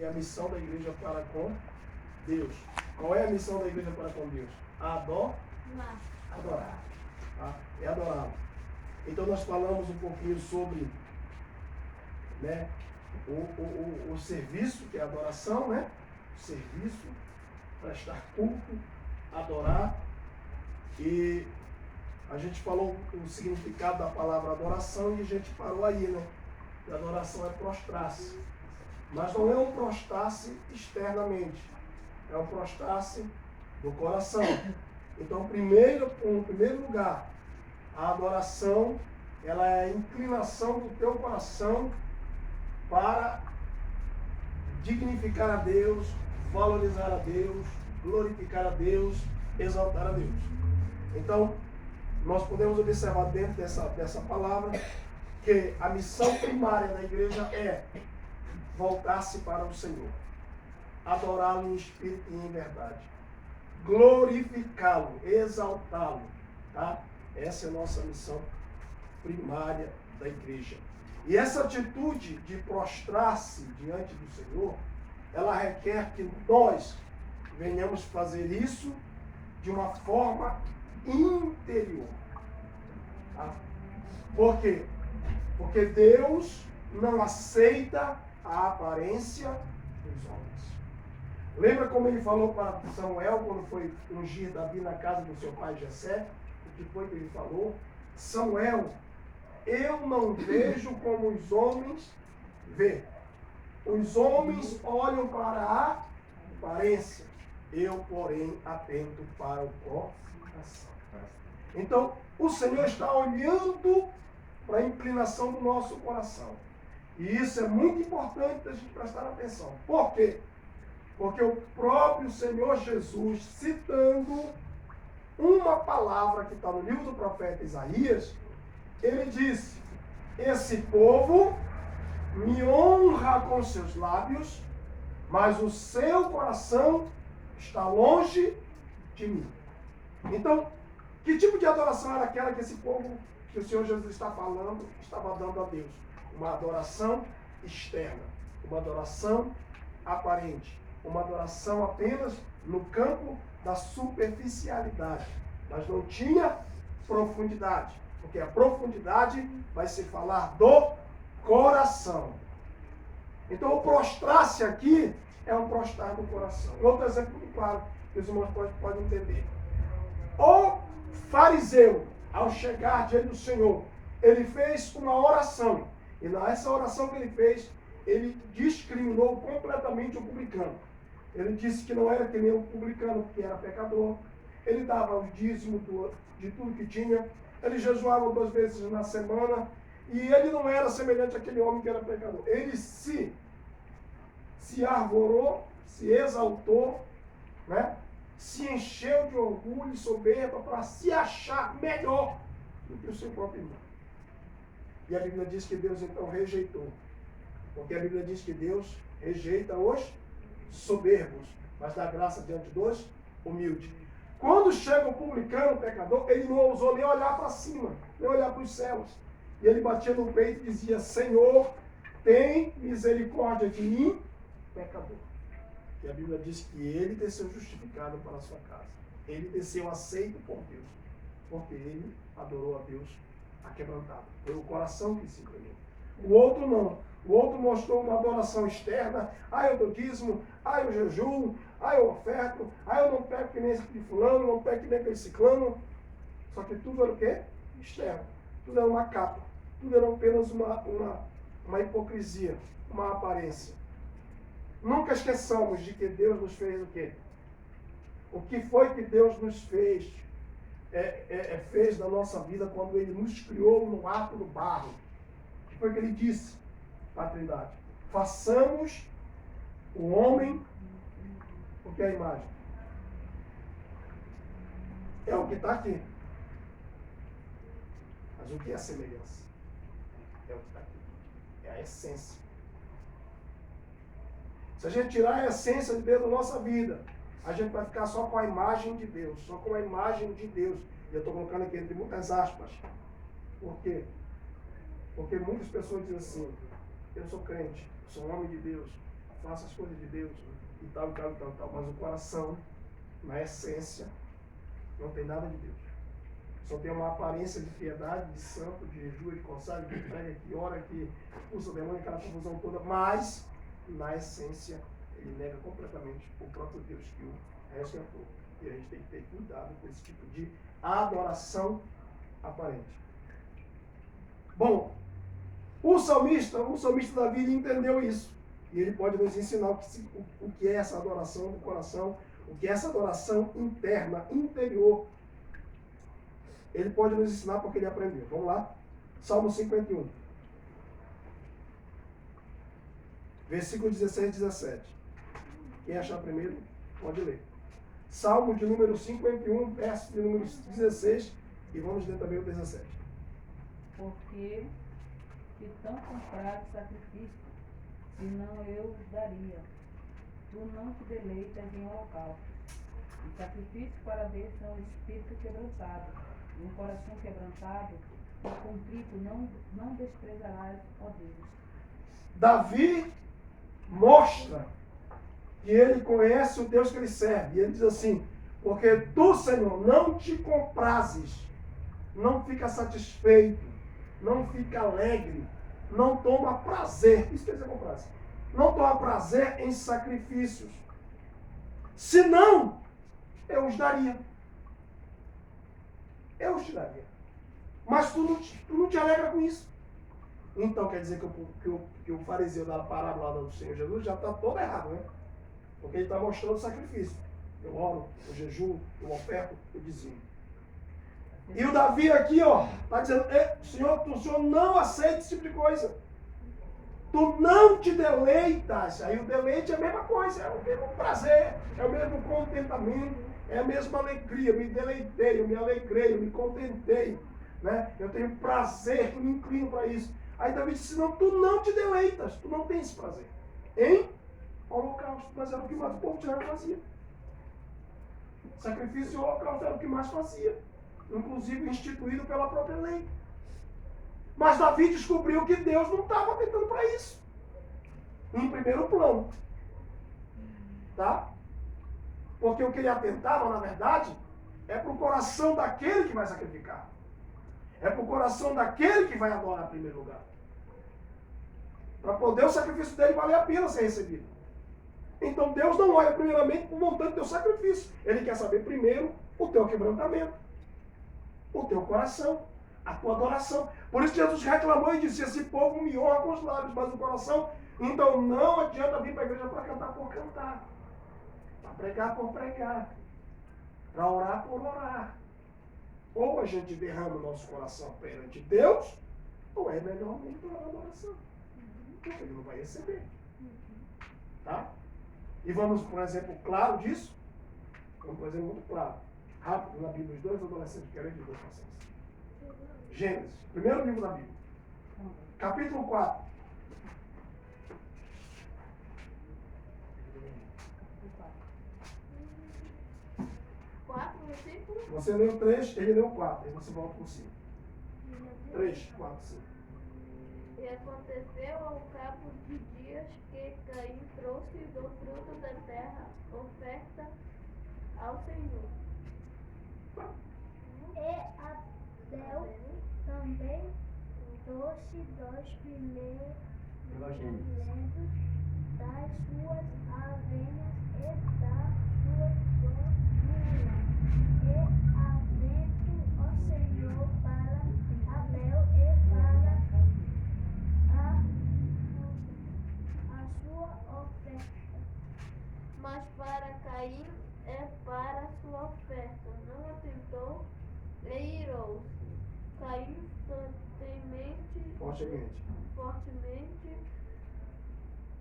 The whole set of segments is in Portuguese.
a missão da igreja para com Deus. Qual é a missão da igreja para com Deus? Adorar. Tá? É adorá-lo. Então nós falamos um pouquinho sobre, né, o serviço, que é a adoração, né? O serviço, prestar culto, adorar. E a gente falou o significado da palavra adoração e a gente parou aí, né? Que adoração é prostrar-se. Mas não é um prostrar-se externamente, é um prostrar-se do coração. Então, em primeiro lugar, a adoração, ela é a inclinação do teu coração para dignificar a Deus, valorizar a Deus, glorificar a Deus, exaltar a Deus. Então, nós podemos observar dentro dessa palavra que a missão primária da igreja é voltar-se para o Senhor, adorá-lo em espírito e em verdade, glorificá-lo, exaltá-lo, tá? Essa é a nossa missão primária da igreja. E essa atitude de prostrar-se diante do Senhor, ela requer que nós venhamos fazer isso de uma forma interior. Tá? Por quê? Porque Deus não aceita a aparência dos homens. Lembra como ele falou para Samuel quando foi ungir Davi na casa do seu pai Jessé? O que foi que ele falou? Samuel, eu não vejo como os homens vê. Os homens olham para a aparência. Eu, porém, atento para o coração. Então, o Senhor está olhando para a inclinação do nosso coração. E isso é muito importante a gente prestar atenção. Por quê? Porque o próprio Senhor Jesus, citando uma palavra que está no livro do profeta Isaías, ele disse: esse povo me honra com seus lábios, mas o seu coração está longe de mim. Então, que tipo de adoração era aquela que esse povo, que o Senhor Jesus está falando, estava dando a Deus? Uma adoração externa, uma adoração aparente, uma adoração apenas no campo da superficialidade, mas não tinha profundidade, porque a profundidade vai se falar do coração. Então, o prostrar-se aqui é um prostrar do coração. Outro exemplo muito claro que os irmãos podem entender. O fariseu, ao chegar diante do Senhor, ele fez uma oração. E nessa oração que ele fez, ele discriminou completamente o publicano. Ele disse que não era que nem o publicano, que era pecador. Ele dava o dízimo de tudo que tinha. Ele jejuava 2 vezes na semana. E ele não era semelhante àquele homem que era pecador. Ele se arvorou, se exaltou, né? Se encheu de orgulho e soberba para se achar melhor do que o seu próprio irmão. E a Bíblia diz que Deus então rejeitou. Porque a Bíblia diz que Deus rejeita os soberbos, mas dá graça diante dos humildes. Quando chega o publicano, o pecador, ele não ousou nem olhar para cima, nem olhar para os céus. E ele batia no peito e dizia: Senhor, tem misericórdia de mim, pecador. E a Bíblia diz que ele desceu justificado para a sua casa. Ele desceu aceito por Deus, porque ele adorou a Deus aquebrantado. Foi o coração que se inclinou. O outro não. O outro mostrou uma adoração externa. Eu dou dízimo, eu jejuo, eu oferto, eu não pego que nem esse de fulano, não pego que nem aquele ciclano. Só que tudo era o quê? Externo. Tudo era uma capa. Tudo era apenas uma hipocrisia, uma aparência. Nunca esqueçamos de que Deus nos fez o quê? O que foi que Deus nos fez? Fez na nossa vida quando Ele nos criou no ato do barro. O que foi que Ele disse para a Trindade? Façamos o homem, o que é a imagem? É o que está aqui. Mas o que é a semelhança? É o que está aqui. É a essência. Se a gente tirar a essência de Deus da nossa vida, a gente vai ficar só com a imagem de Deus, só com a imagem de Deus. E eu estou colocando aqui entre muitas aspas. Por quê? Porque muitas pessoas dizem assim: eu sou crente, eu sou um homem de Deus, faça as coisas de Deus, e tal, e tal, e tal, e tal. Mas o coração, na essência, não tem nada de Deus. Só tem uma aparência de piedade, de santo, de jejum, de consagro, de prega, que ora, que expulsa o demônio, aquela confusão toda, mas, na essência, ele nega completamente o próprio Deus que o resgatou. E a gente tem que ter cuidado com esse tipo de adoração aparente. Bom, o salmista Davi, ele entendeu isso. E ele pode nos ensinar o que é essa adoração do coração, o que é essa adoração interna, interior. Ele pode nos ensinar porque ele aprendeu. Vamos lá? Salmo 51. Versículo 16 e 17. Quem achar primeiro, pode ler. Salmo de número 51, verso de número 16. E vamos ler também o 17. Porque te tão comprado sacrifício, senão eu os daria. Tu não te deleitas em holocausto. E sacrifício para Deus são o espírito quebrantado, e um coração quebrantado, e contrito não desprezarás, ó Deus. Davi mostra que ele conhece o Deus que ele serve. E ele diz assim: porque tu, Senhor, não te comprases, não fica satisfeito, não fica alegre, não toma prazer. Isso quer dizer comprasse. Não toma prazer em sacrifícios. Senão, eu os daria. Eu os te daria. Mas tu não te alegra com isso. Então quer dizer que o fariseu da parábola do Senhor Jesus já está todo errado, né? Porque ele está mostrando o sacrifício. Eu oro, eu jejuo, eu oferto, eu dizimo. E o Davi aqui, ó, está dizendo: o Senhor não aceita esse tipo de coisa. Tu não te deleitas. Aí o deleite é a mesma coisa, é o mesmo prazer, é o mesmo contentamento, é a mesma alegria. Eu me deleitei, eu me alegrei, eu me contentei, né? Eu tenho prazer, eu me inclino para isso. Aí Davi disse: não, tu não te deleitas, tu não tens prazer em holocausto. Mas era o que mais o povo de Israel fazia. Sacrifício e holocausto era o que mais fazia, inclusive instituído pela própria lei. Mas Davi descobriu que Deus não estava atentando para isso, em primeiro plano. Tá? Porque o que ele atentava, na verdade, é para o coração daquele que vai sacrificar. É para o coração daquele que vai adorar em primeiro lugar. Para poder o sacrifício dele valer a pena ser recebido. Então Deus não olha primeiramente para o montante do teu sacrifício. Ele quer saber primeiro o teu quebrantamento, o teu coração, a tua adoração. Por isso Jesus reclamou e disse: esse povo me honra com os lábios, mas o coração. Então não adianta vir para a igreja para cantar por cantar, para pregar por pregar, para orar por orar. Ou a gente derrama o nosso coração perante Deus, ou é melhor mesmo para a adoração. Porque ele não vai receber. Tá? E vamos por um exemplo claro disso. Vamos por um exemplo muito claro. Rápido na Bíblia, os dois adolescentes querem de duas passões. Gênesis, primeiro livro da Bíblia. Capítulo 4. Você leu 3, ele leu 4. Aí você volta com 5. 3, 4, 5. E aconteceu ao cabo de dias que Caim trouxe do fruto da terra oferta ao Senhor. E Abel também trouxe dos primeiros das suas ovelhas e das suas mulas. E aventou o Senhor para Abel e para a sua oferta. Mas para Caim é para a sua oferta. Não atentou e irou-se. Caim fortemente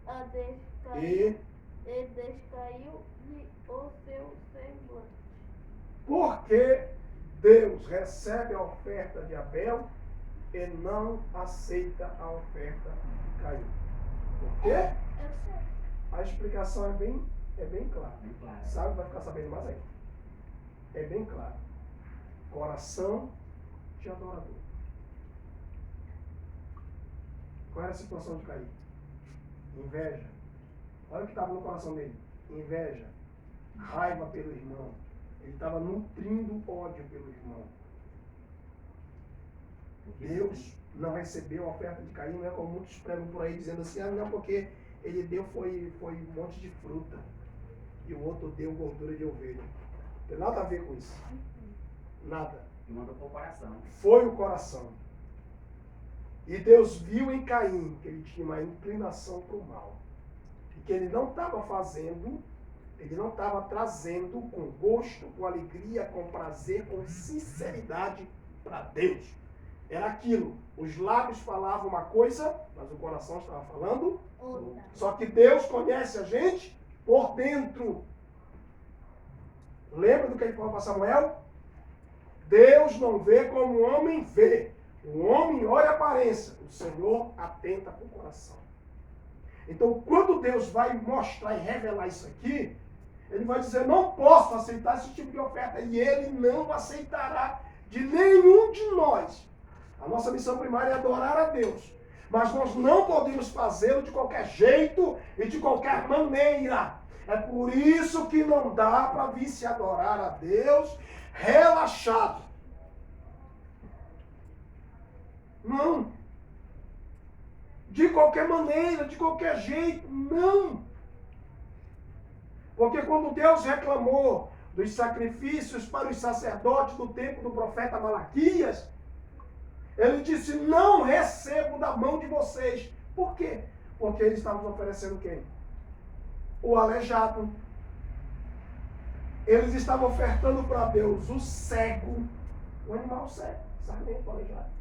a descaiu, e descaiu-lhe o seu semblante. Porque Deus recebe a oferta de Abel e não aceita a oferta de Caim. Por quê? Eu sei. A explicação é bem clara. Sabe, vai ficar sabendo mais aí. É bem claro. Coração de adorador. Qual era a situação de Caim? Inveja, Olha o que estava no coração dele. Inveja, raiva pelo irmão. Ele estava nutrindo ódio pelo irmão. Deus não recebeu a oferta de Caim, não é como muitos pregam por aí dizendo assim, não, porque ele deu foi um monte de fruta e o outro deu gordura de ovelha. Não tem nada a ver com isso. Nada. E mandou para o coração. Foi o coração. E Deus viu em Caim que ele tinha uma inclinação para o mal. E que ele não estava fazendo, ele não estava trazendo com gosto, com alegria, com prazer, com sinceridade para Deus. Era aquilo. Os lábios falavam uma coisa, mas o coração estava falando Outra. Só que Deus conhece a gente por dentro. Lembra do que ele falou para Samuel? Deus não vê como o homem vê. O homem olha a aparência, o Senhor atenta para o coração. Então, quando Deus vai mostrar e revelar isso aqui, ele vai dizer, não posso aceitar esse tipo de oferta. E ele não aceitará de nenhum de nós. A nossa missão primária é adorar a Deus. Mas nós não podemos fazê-lo de qualquer jeito e de qualquer maneira. É por isso que não dá para vir se adorar a Deus relaxado. Não. De qualquer maneira, de qualquer jeito, não. Porque quando Deus reclamou dos sacrifícios para os sacerdotes do tempo do profeta Malaquias, ele disse, não recebo da mão de vocês. Por quê? Porque eles estavam oferecendo quem? O aleijado. Eles estavam ofertando para Deus o cego, o animal cego, sarmento, aleijado.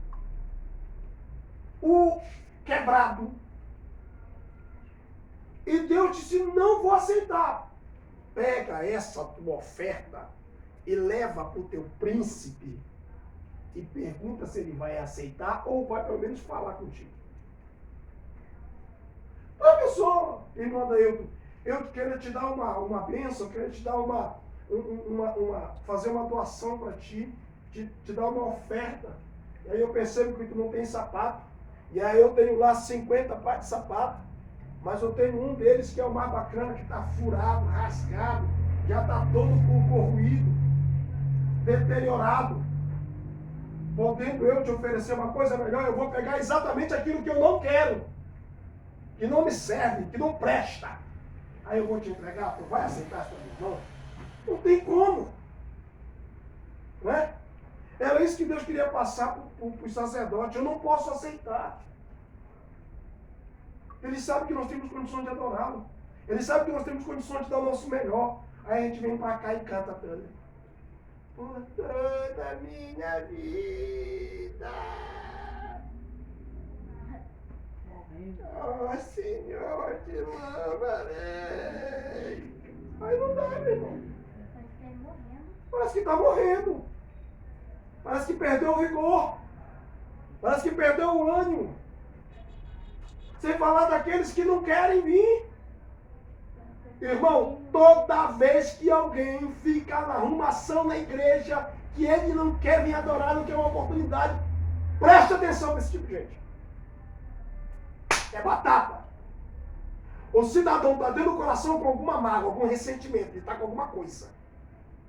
O quebrado. E Deus disse, não vou aceitar. Pega essa tua oferta e leva para o teu príncipe e pergunta se ele vai aceitar ou vai pelo menos falar contigo. Professor, irmã Dailton, eu quero te dar uma bênção, eu quero te dar fazer uma doação para ti, te dar uma oferta. E aí eu percebo que tu não tem sapato. E aí eu tenho lá 50 pares de sapato. Mas eu tenho um deles que é o mais bacana, que está furado, rasgado, já está todo corroído, deteriorado. Podendo eu te oferecer uma coisa melhor, eu vou pegar exatamente aquilo que eu não quero, que não me serve, que não presta. Aí eu vou te entregar, tu vai aceitar essa visão? Não tem como. Não é? Era isso que Deus queria passar para os sacerdotes. Eu não posso aceitar. Ele sabe que nós temos condições de adorá-lo. Ele sabe que nós temos condições de dar o nosso melhor. Aí a gente vem para cá e canta para ele. Por toda a minha vida. Oh, Senhor, te louvarei. Aí não dá, meu irmão. Parece que está morrendo. Parece que perdeu o vigor. Parece que perdeu o ânimo. Sem falar daqueles que não querem vir. Irmão, toda vez que alguém fica na arrumação na igreja, que ele não quer vir adorar, não quer uma oportunidade, preste atenção para esse tipo de gente. É batata. O cidadão está dentro do coração com alguma mágoa, algum ressentimento, ele está com alguma coisa.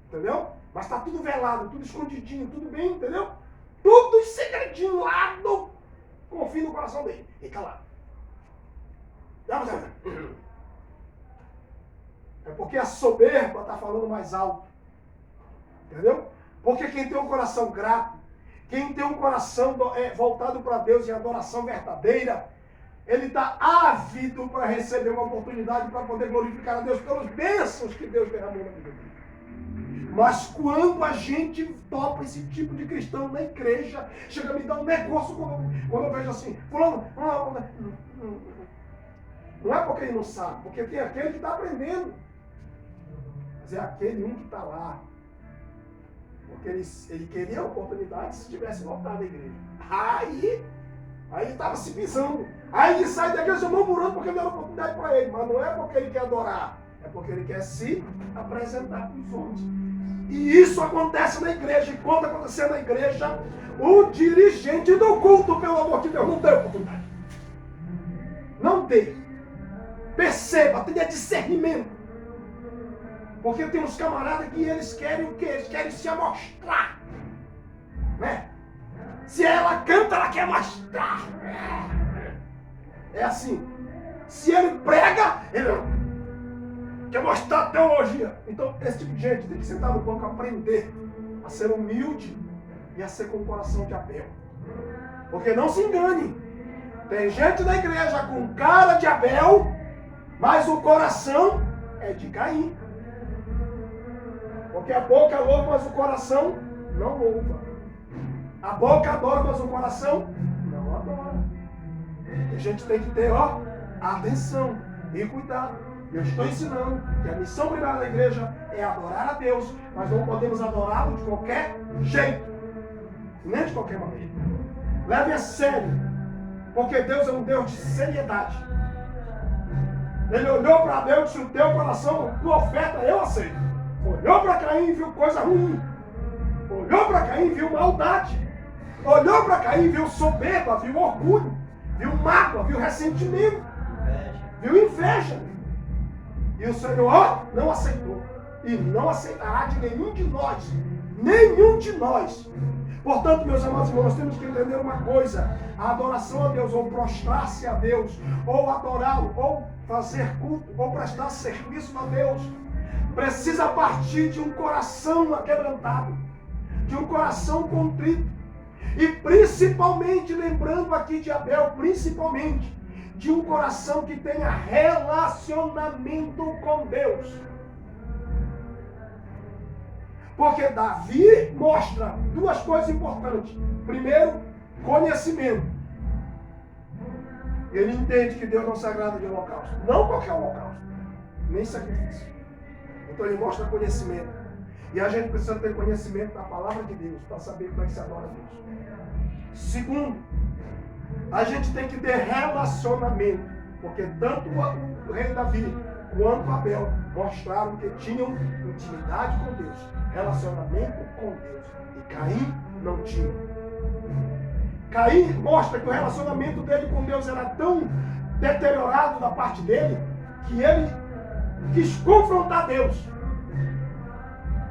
Entendeu? Mas está tudo velado, tudo escondidinho, tudo bem, entendeu? Tudo em segredinho lá no confio no coração dele. Fica lá. É porque a soberba está falando mais alto. Entendeu? Porque quem tem um coração grato, quem tem um coração voltado para Deus em adoração verdadeira, ele está ávido para receber uma oportunidade para poder glorificar a Deus pelas bênçãos que Deus derramou na vida dele. Mas quando a gente topa esse tipo de cristão na igreja, chega a me dar um negócio quando eu vejo assim, fulano, não é porque ele não sabe, porque tem aquele que está aprendendo. Mas é aquele um que está lá. Porque ele queria a oportunidade se tivesse voltado à igreja. Aí ele estava se pisando. Aí ele sai da igreja murmurando porque não era oportunidade para ele. Mas não é porque ele quer adorar. É porque ele quer se apresentar para os homens. E isso acontece na igreja. E quando acontecer na igreja, o dirigente do culto, pelo amor de Deus, não tem oportunidade. Não tem. Perceba, tenha discernimento. Porque tem uns camaradas que eles querem o quê? Eles querem se amostrar. Né? Se ela canta, ela quer mostrar. É assim. Se ele prega, ele quer mostrar teologia. Então, esse tipo de gente tem que sentar no banco, aprender a ser humilde e a ser com o coração de Abel. Porque não se engane. Tem gente na igreja com cara de Abel, mas o coração é de Caim. Porque a boca louva, mas o coração não louva. A boca adora, mas o coração não adora. E a gente tem que ter, atenção e cuidado. Eu estou ensinando que a missão primária da igreja é adorar a Deus, mas não podemos adorá-lo de qualquer jeito. Nem de qualquer maneira. Leve a sério. Porque Deus é um Deus de seriedade. Ele olhou para Deus e disse: o teu coração, tua oferta, eu aceito. Olhou para Caim e viu coisa ruim. Olhou para Caim e viu maldade. Olhou para Caim e viu soberba, viu orgulho, viu mágoa, viu ressentimento, viu inveja. E o Senhor não aceitou. E não aceitará de nenhum de nós. Nenhum de nós. Portanto, meus amados irmãos, nós temos que entender uma coisa. A adoração a Deus, ou prostrar-se a Deus, ou adorá-lo, ou fazer culto, ou prestar serviço a Deus, precisa partir de um coração aquebrantado, de um coração contrito. E principalmente, lembrando aqui de Abel, principalmente, de um coração que tenha relacionamento com Deus. Porque Davi mostra duas coisas importantes. Primeiro, conhecimento. Ele entende que Deus não se agrada de holocausto. Não qualquer holocausto, nem sacrifício. Então ele mostra conhecimento. E a gente precisa ter conhecimento da palavra de Deus para saber como é que se adora a Deus. Segundo, a gente tem que ter relacionamento. Porque tanto o rei Davi quanto Abel mostraram que tinham intimidade com Deus, relacionamento com Deus. E Caim não tinha. Caim mostra que o relacionamento dele com Deus era tão deteriorado da parte dele que ele quis confrontar Deus.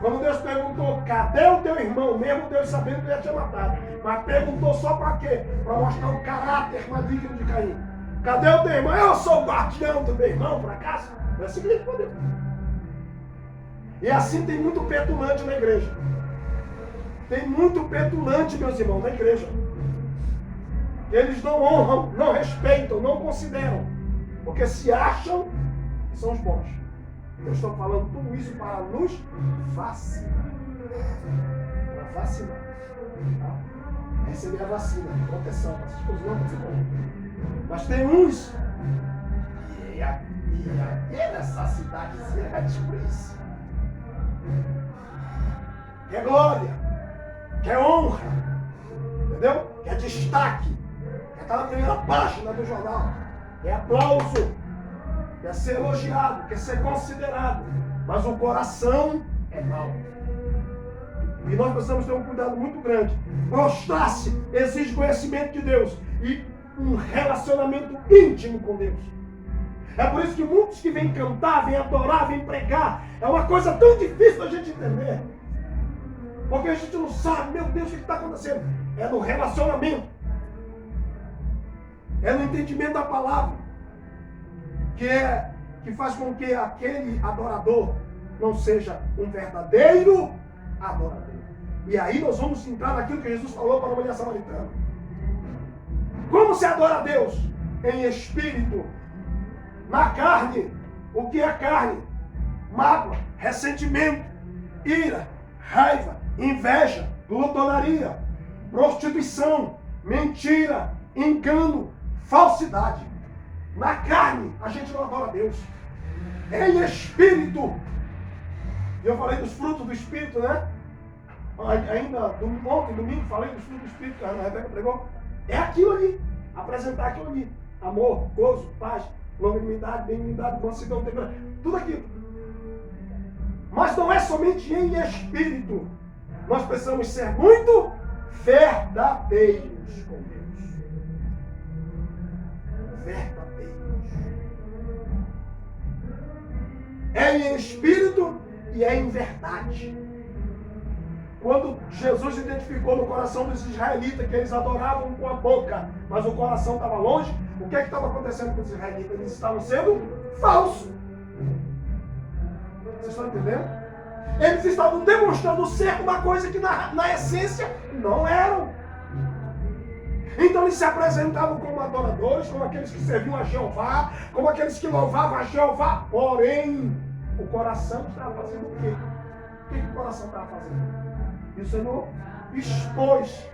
Quando Deus perguntou: cadê o teu irmão? Mesmo Deus sabendo que ele ia te matar. Mas perguntou só para quê? Para mostrar o caráter maligno de Caim. Cadê o teu irmão? Eu sou o guardião do meu irmão, por acaso? É assim que ele respondeu. E assim tem muito petulante na igreja. Tem muito petulante, meus irmãos, na igreja. Eles não honram, não respeitam, não consideram. Porque se acham que são os bons. Eu estou falando tudo isso para nos vacinar. Para vacinar. Tá? Receber a vacina, de proteção. Essas coisas não acontecem. Mas tem uns. E aqui nessa cidadezinha é tipo isso. Quer glória. Quer honra. Entendeu? Quer destaque. Quer estar na primeira página do jornal. Quer aplauso. Quer ser elogiado, quer ser considerado, mas o coração é mau. E nós precisamos ter um cuidado muito grande. Prostrar-se exige conhecimento de Deus e um relacionamento íntimo com Deus. É por isso que muitos que vêm cantar, vêm adorar, vêm pregar, é uma coisa tão difícil da gente entender. Porque a gente não sabe, meu Deus, o que está acontecendo? É no relacionamento. É no entendimento da palavra. Que faz com que aquele adorador não seja um verdadeiro adorador. E aí nós vamos entrar naquilo que Jesus falou para a mulher samaritana. Como se adora a Deus? Em espírito. Na carne. O que é carne? Mágoa, ressentimento, ira, raiva, inveja, glutonaria, prostituição, mentira, engano, falsidade. Na carne, a gente não adora a Deus. Em espírito. E eu falei dos frutos do Espírito, né? Ainda ontem, domingo, falei dos frutos do Espírito, que a Ana Rebeca pregou. É aquilo ali. Apresentar aquilo ali. Amor, gozo, paz, longanimidade, benignidade, mansidão, temperança. Tudo aquilo. Mas não é somente em espírito. Nós precisamos ser muito verdadeiros com Deus. Verdadeiros. é em espírito e é em verdade. Quando Jesus identificou no coração dos israelitas que eles adoravam com a boca, mas o coração estava longe, o que estava acontecendo com os israelitas? Eles estavam sendo falsos. Vocês estão entendendo? Eles estavam demonstrando ser uma coisa que na essência não eram. Então eles se apresentavam como adoradores, como aqueles que serviam a Jeová, como aqueles que louvavam a Jeová. Porém, o coração estava fazendo o quê? O que o coração estava fazendo? E o Senhor expôs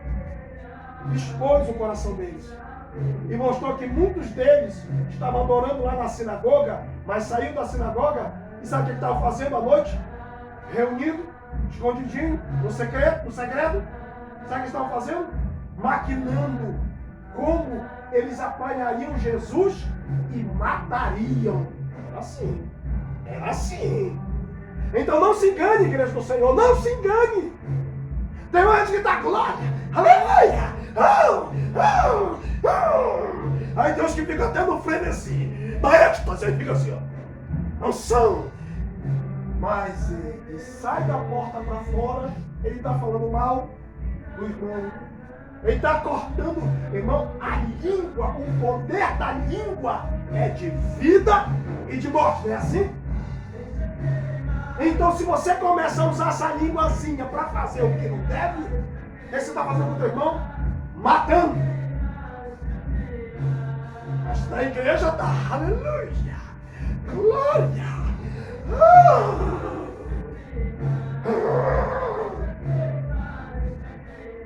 o coração deles. E mostrou que muitos deles estavam adorando lá na sinagoga, mas saíram da sinagoga e sabe o que estavam fazendo à noite? Reunido, escondidinho, no segredo. Sabe o que eles estavam fazendo? Maquinando como eles apanhariam Jesus e matariam. Era assim. Então não se engane, igreja do Senhor, não se engane. Tem gente que está glória, aleluia. Aí Deus que fica até no frenesi, da êxtase, aí fica assim, ó. Não são. Mas ele sai da porta para fora, ele está falando mal do irmão. Ele está cortando, irmão, a língua, o poder da língua é de vida e de morte, não é assim? Então, se você começa a usar essa linguazinha para fazer o que não deve, o que você está fazendo com o teu irmão? Matando. Mas na igreja está, aleluia, glória.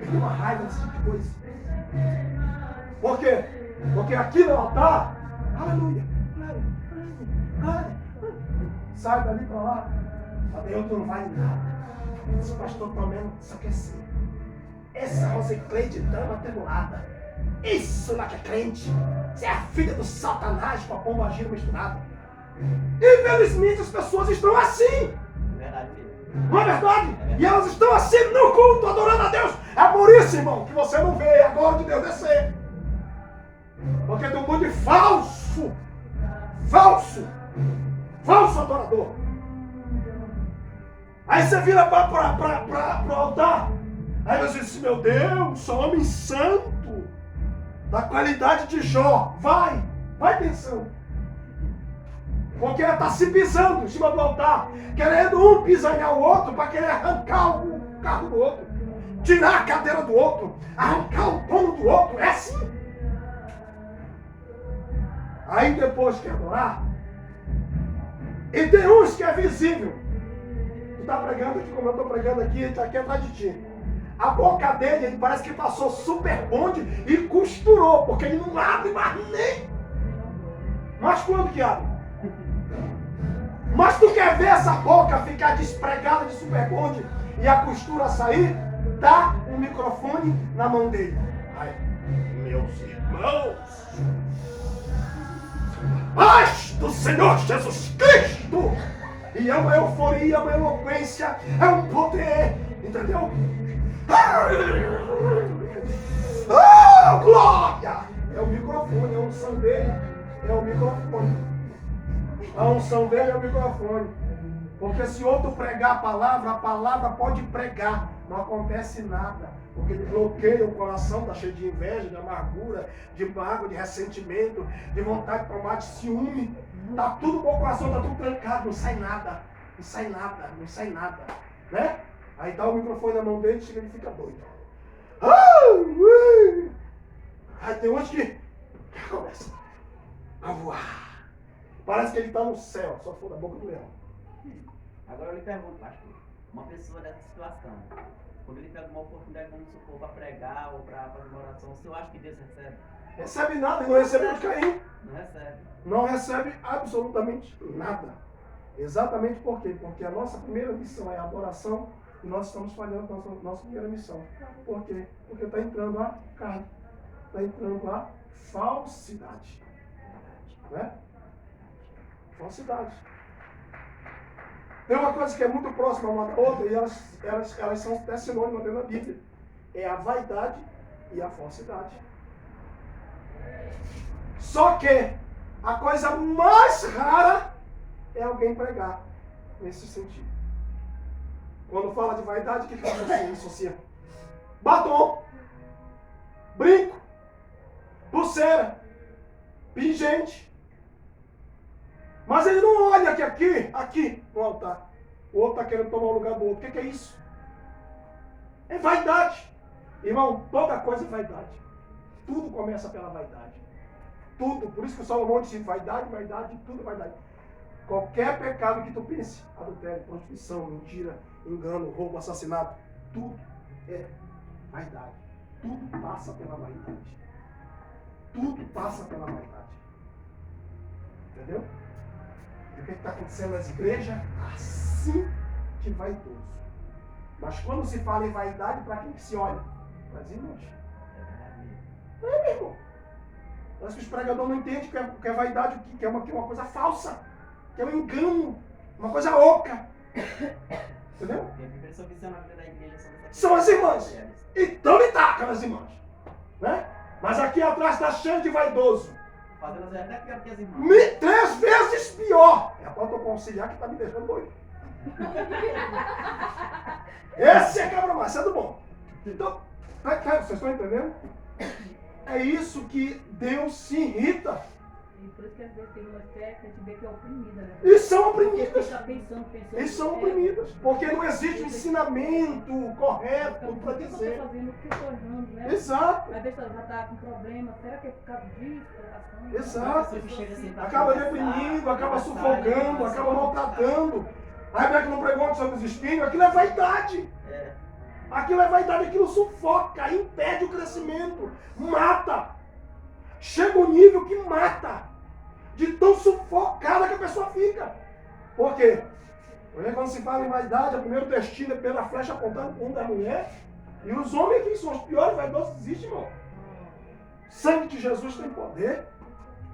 Peguei uma raiva desse tipo de coisa. Por quê? Porque aqui no altar, aleluia, glória. Sai dali para lá. Deus não vale nada. Esse pastor também só quer ser. Essa Rosicleide dama atribulada. Isso lá que é crente. Você é a filha do Satanás com a pomba gira misturada. Infelizmente as pessoas estão assim. Verdade. Não é verdade? E elas estão assim no culto, adorando a Deus. É por isso, irmão, que você não vê a glória de Deus descer. Porque tem um monte de falso adorador. Aí você vira para o altar. Aí você diz, meu Deus, sou homem santo, da qualidade de Jó. Vai pensando. Porque ela está se pisando em cima do altar, querendo um pisanhar o outro para querer arrancar o carro do outro, tirar a cadeira do outro, arrancar o dono do outro. É assim. Aí depois que adorar, e tem uns que é visível. Tu está pregando aqui como eu estou pregando aqui, ele está aqui atrás de ti. A boca dele, ele parece que passou super bonde e costurou, porque ele não abre mais nem. Mas quando que abre? Mas tu quer ver essa boca ficar despregada de super bonde e a costura sair? Dá um microfone na mão dele. Aí, meus irmãos, paz do Senhor Jesus Cristo! E é uma euforia, uma eloquência, é um poder, entendeu? Oh, glória! É o microfone, a unção dele é o microfone. A unção dele é o microfone. Porque se outro pregar a palavra pode pregar, não acontece nada. Porque ele bloqueia o coração, está cheio de inveja, de amargura, de mágoa, de ressentimento, de vontade de tomar, de ciúme. Está tudo com o coração, está tudo trancado, não sai nada. Né? Aí dá o microfone na mão dele e ele fica doido. Aí tem uns que começa a voar. Parece que ele está no céu, só for da boca do leão. Agora eu lhe pergunto, pastor, uma pessoa dessa situação, quando ele pega uma oportunidade, vamos supor, para pregar ou para fazer uma oração, o senhor acha que Deus recebe? Recebe nada, ele não recebeu de Caim. Não recebe. Não recebe absolutamente nada. Exatamente por quê? Porque a nossa primeira missão é a adoração e nós estamos falhando a nossa primeira missão. Por quê? Porque está entrando a carne, está entrando a falsidade. Né? Falsidade. Tem uma coisa que é muito próxima uma da outra e elas são até sinônimas dentro da Bíblia. É a vaidade e a falsidade. Só que a coisa mais rara é alguém pregar nesse sentido. Quando fala de vaidade, o que você associa? Batom, brinco, pulseira, pingente. Mas ele não olha que aqui no altar, o outro está querendo tomar o lugar do outro. O que é isso? É vaidade. Irmão, toda coisa é vaidade. Tudo começa pela vaidade. Tudo. Por isso que o Salomão disse vaidade, vaidade, tudo é vaidade. Qualquer pecado que tu pense, adultério, prostituição, mentira, engano, roubo, assassinato, tudo é vaidade. Tudo passa pela vaidade. Tudo passa pela vaidade. Entendeu? E o que está acontecendo nas igrejas? Assim de vaidoso. Mas quando se fala em vaidade, para quem que se olha? Para as irmãs. Meu irmão. Parece que os pregadores não entendem que é vaidade, que é uma coisa falsa, que é um engano, uma coisa oca. Entendeu? E a pessoa que na vida da igreja são as irmãs. Então me taca nas irmãs. Né? Mas aqui atrás está cheio de vaidoso. Fazendo até pior que as irmãs. 3 vezes pior. É para eu conciliar que está me deixando doido. Esse é cabra massa, é do bom. Então, vocês estão entendendo? É isso que Deus se irrita. E por isso que às vezes tem umas que a gente vê que é oprimida, né? E são oprimidas. Fica pensando. E são oprimidas. Porque não existe um ensinamento correto para O que eu dizer. estou fazendo? O que eu estou errando, né? Exato. Às vezes ela já está com problema. Será que é por causa disso? Exato. Que chega assim, tá Acaba conversando, deprimindo, acaba conversar, sufocando, acaba maltratando. Aí como é que não pregou sobre os espinhos? Aquilo é vaidade. É. Aquilo é vaidade, aquilo sufoca, impede o crescimento, mata. Chega um nível que mata. De tão sufocada que a pessoa fica. Por quê? Porque quando se fala em vaidade, o primeiro destino é pela flecha apontando para um da mulher. E os homens aqui são os piores vaidosos que existem, irmão. O sangue de Jesus tem poder.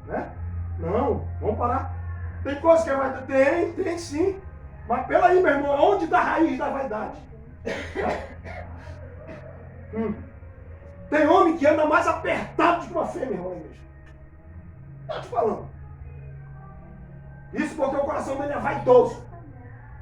Né? Não, vamos parar. Tem coisa que é vaidade? Tem sim. Mas peraí, meu irmão, onde está a raiz da vaidade? Tem homem que anda mais apertado do que uma fêmea, irmão, na igreja. Estou te falando. Isso porque o coração dele é vaidoso.